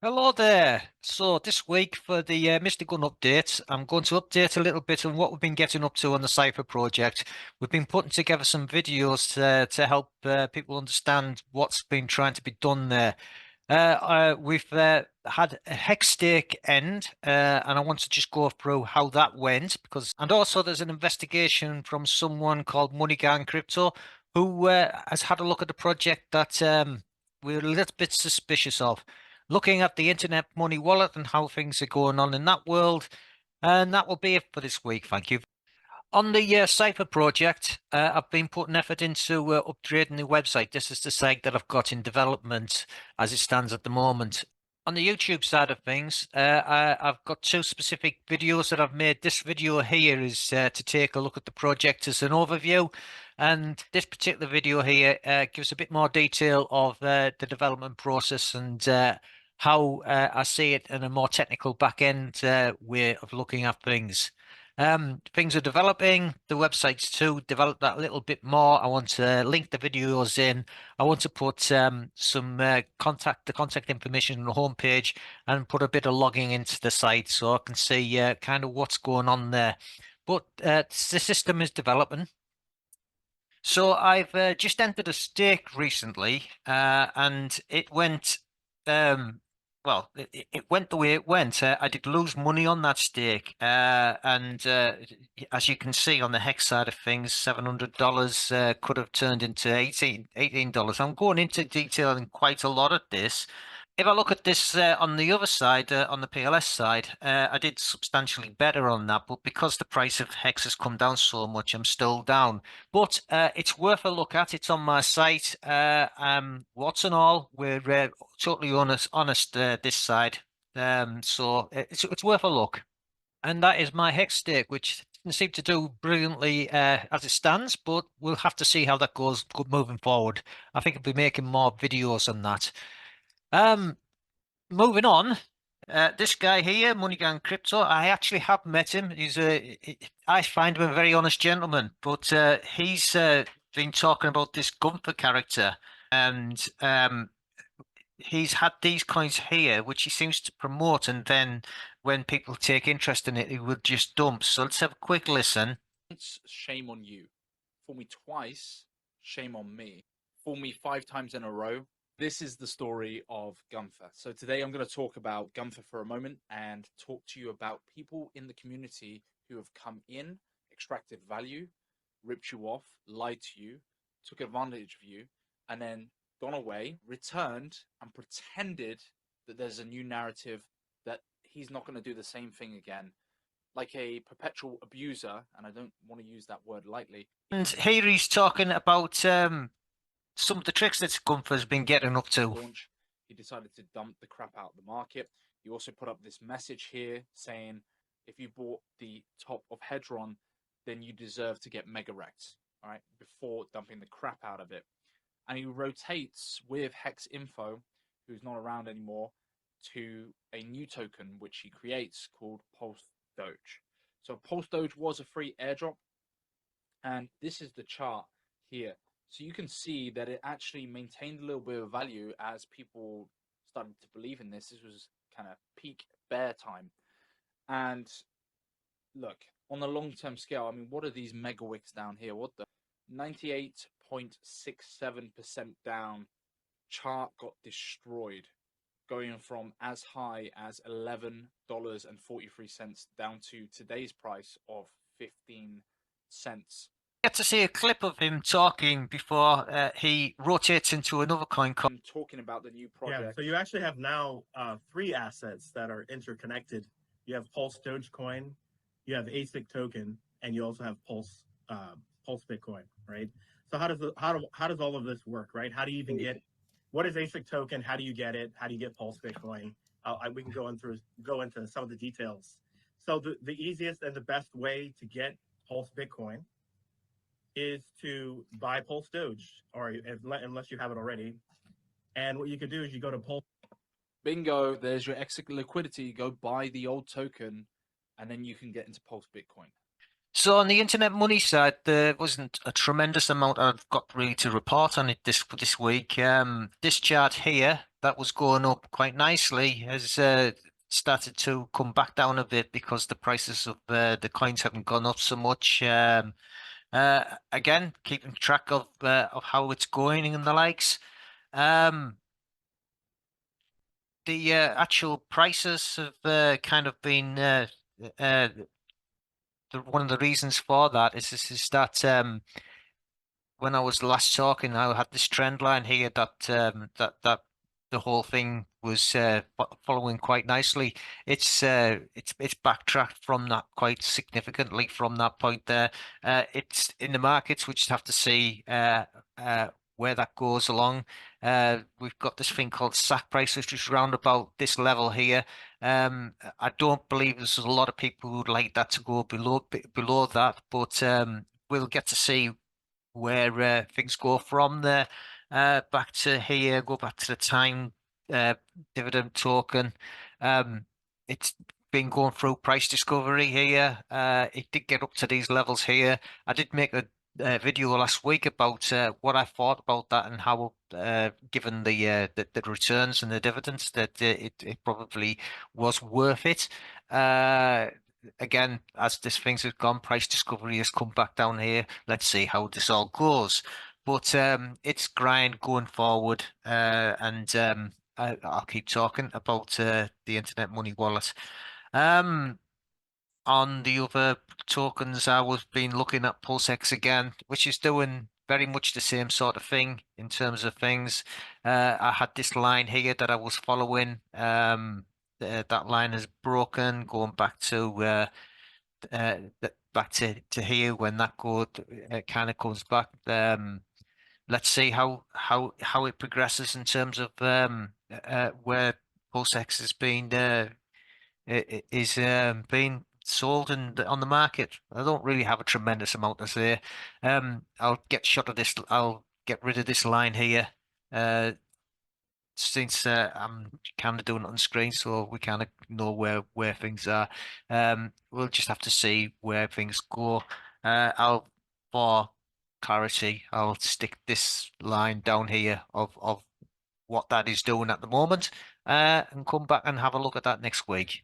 Hello there. So this week for the Mystic Gun update, I'm going to update a little bit on what we've been getting up to on the Cipher project. We've been putting together some videos to help people understand what's been trying to be done there. We've had a hex stake end, and I want to just go through how that went and also there's an investigation from someone called MoneyGang Crypto who has had a look at the project that we're a little bit suspicious of. Looking at the Internet Money Wallet and how things are going on in that world, and that will be it for this week. Thank you. On the Cipher project, I've been putting effort into upgrading the website. This is the site that I've got in development as it stands at the moment. On the YouTube side of things, I've got two specific videos that I've made. This video here is to take a look at the project as an overview, and this particular video here gives a bit more detail of the development process and how I see it in a more technical back end way of looking at things. Things are developing. The website's to develop that a little bit more. I want to link the videos in. I want to put some contact information on the homepage and put a bit of logging into the site so I can see kind of what's going on there. But the system is developing. So I've just entered a stake recently, and it went it went the way it went. I did lose money on that stake, and as you can see on the hex side of things, $700 could have turned into $18. I'm going into detail in quite a lot of this. If I look at this on the other side, on the PLS side, I did substantially better on that, but because the price of Hex has come down so much, I'm still down. But it's worth a look at. It's on my site. What's and all, we're totally honest this side. So it's worth a look. And that is my Hex stake, which didn't seem to do brilliantly as it stands, but we'll have to see how that goes moving forward. I think I'll be making more videos on that. Um, Moving on, this guy here, MoneyGang Crypto, I actually have met him. I find him a very honest gentleman, but he's been talking about this Gunther character, and he's had these coins here, which he seems to promote, and then when people take interest in it, he would just dump. So let's have a quick listen. Once, shame on you. Fool me twice, shame on me. Fool me 5 times in a row. This is the story of Gunther. So today I'm going to talk about Gunther for a moment and talk to you about people in the community who have come in, extracted value, ripped you off, lied to you, took advantage of you, and then gone away, returned, and pretended that there's a new narrative that he's not going to do the same thing again, like a perpetual abuser, and I don't want to use that word lightly. And here he's talking about some of the tricks that Gunther's been getting up to. Launch, he decided to dump the crap out of the market. He also put up this message here saying, if you bought the top of Hedron, then you deserve to get mega wrecked, all right, before dumping the crap out of it. And he rotates with Hex Info, who's not around anymore, to a new token which he creates called Pulse Doge. So Pulse Doge was a free airdrop, and this is the chart here. So you can see that it actually maintained a little bit of value as people started to believe in this. This was kind of peak bear time. And look, on the long-term scale, I mean, what are these mega wicks down here? What the 98.67% down, chart got destroyed, going from as high as $11.43 down to today's price of 15 cents. Get to see a clip of him talking before he rotates into another coin. Talking about the new project. Yeah, so you actually have now 3 assets that are interconnected. You have Pulse Dogecoin, you have ASIC token, and you also have Pulse Bitcoin, right? So how does all of this work, right? How do you even get, what is ASIC token? How do you get it? How do you get Pulse Bitcoin? We can go into some of the details. So the easiest and the best way to get Pulse Bitcoin is to buy Pulse Doge, or unless you have it already. And what you could do is you go to Pulse. Bingo, there's your exit liquidity. Go buy the old token, and then you can get into Pulse Bitcoin. So on the internet money side, there wasn't a tremendous amount I've got really to report on it this week. This chart here that was going up quite nicely has started to come back down a bit because the prices of the coins haven't gone up so much. Again, keeping track of how it's going and the likes. The actual prices have kind of been one of the reasons for that is that when I was last talking, I had this trend line here that that the whole thing was following quite nicely. It's backtracked from that quite significantly from that point there. It's in the markets. We just have to see where that goes along. We've got this thing called sack price, which is around about this level here. I don't believe there's a lot of people who'd like that to go below that, but we'll get to see where things go from there back to here, go back to the time dividend token. It's been going through price discovery here. It did get up to these levels here. I did make a video last week about what I thought about that and how, given the returns and the dividends, that it probably was worth it. Again, as this things have gone, price discovery has come back down here. Let's see how this all goes. But it's grind going forward, and I'll keep talking about the Internet Money Wallet. On the other tokens, I was been looking at PulseX again, which is doing very much the same sort of thing in terms of things. I had this line here that I was following. That line is broken, going back to here when that code kind of comes back. Let's see how it progresses in terms of where PulseX has been is being sold and on the market. I don't really have a tremendous amount to say. I'll get shot of this. I'll get rid of this line here. Since I'm kind of doing it on screen, so we kind of know where things are. We'll just have to see where things go. For clarity, I'll stick this line down here of what that is doing at the moment, and come back and have a look at that next week.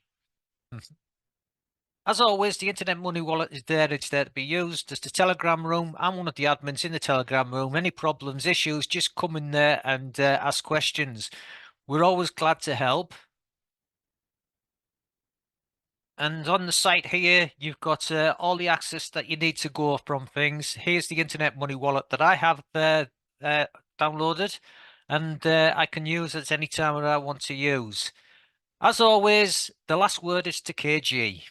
As always, the Internet Money Wallet is there. It's there to be used. There's the Telegram room. I'm one of the admins in the Telegram room. Any problems, issues, just come in there and ask questions. We're always glad to help. And on the site here, you've got all the access that you need to go from things. Here's the Internet Money Wallet that I have downloaded, and I can use at any time that I want to use. As always, the last word is to KG.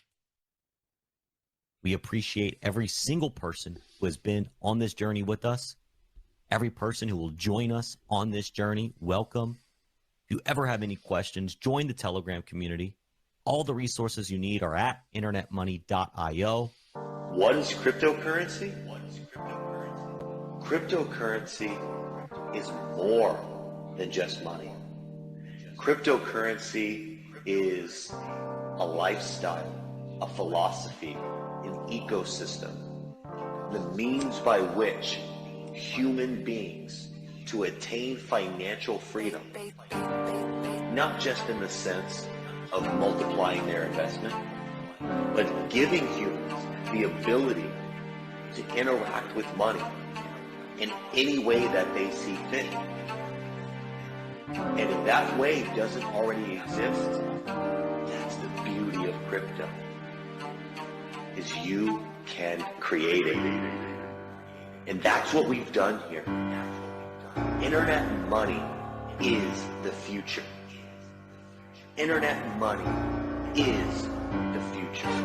We appreciate every single person who has been on this journey with us. Every person who will join us on this journey, welcome. If you ever have any questions, join the Telegram community. All the resources you need are at internetmoney.io. What is cryptocurrency? Cryptocurrency is more than just money. Cryptocurrency is a lifestyle, a philosophy, an ecosystem, the means by which human beings to attain financial freedom, not just in the sense of multiplying their investment, but giving humans the ability to interact with money in any way that they see fit. And if that way doesn't already exist, that's the beauty of crypto, is you can create it. And that's what we've done here. Internet money is the future. Internet money is the future.